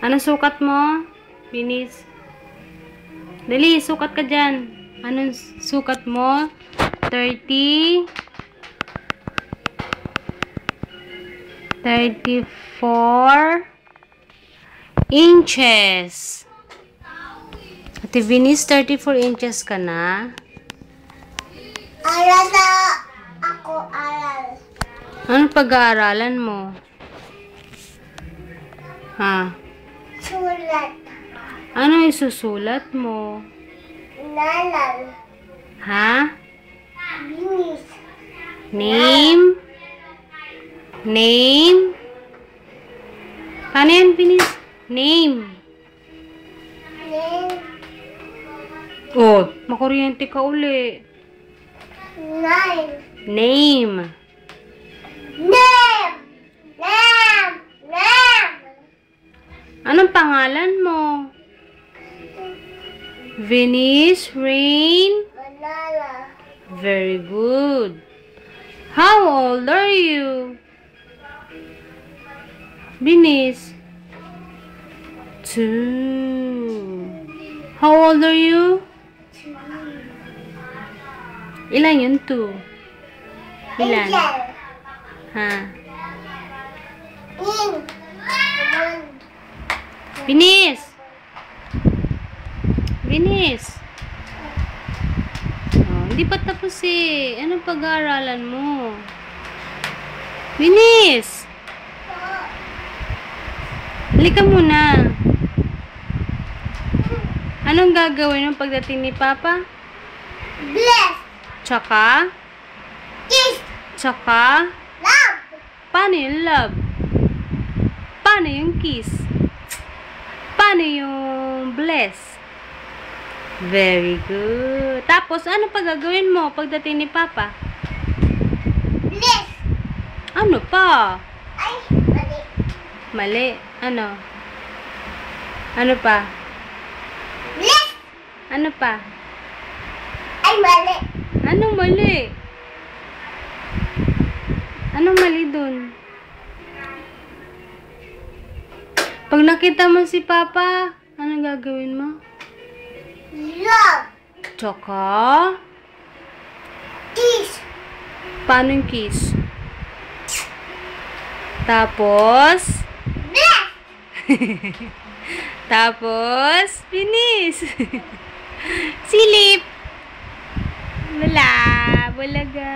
Anong sukat mo? Binis. Dali, sukat ka dyan. Anong sukat mo? 34 inches. Ate Vinis, 34 inches ka na? Aral na ako, aral. Anong pag-aaralan mo? Ha? Sulat. Ano isusulat mo? Nalal. Ha? Binis. Name? Name? Paano yan, Binis? Name. Name. Oh, makuryente ka uli. Nine. Name. Name. Name. Name. Anong pangalan mo? Venice Rain. Banana. Very good. How old are you? Venice. 2. How old are you? Ilan yun? 2. Ilan? Angel. Ha? In. One. Venice. Venice. Oh, hindi pa tapos eh. Anong pag-aaralan mo? Venice. Halika muna. Anong gagawin mo pagdating ni Papa? Bless. Tsaka? Kiss. Tsaka? Love. Paano yung love? Paano yung kiss? Paano yung bless? Very good. Tapos, ano pa gagawin mo pagdating ni Papa? Bless. Ano pa? Ay, mali. Mali. Ano? Ano pa? Bless. Ano pa? Ay, mali. Anong mali? Anong mali dun? Pag nakita mo si Papa, anong gagawin mo? Love. Tsaka? Kiss. Paano yung kiss? Tapos? Bless. Tapos? Finish! Silip! Wala! Bulaga!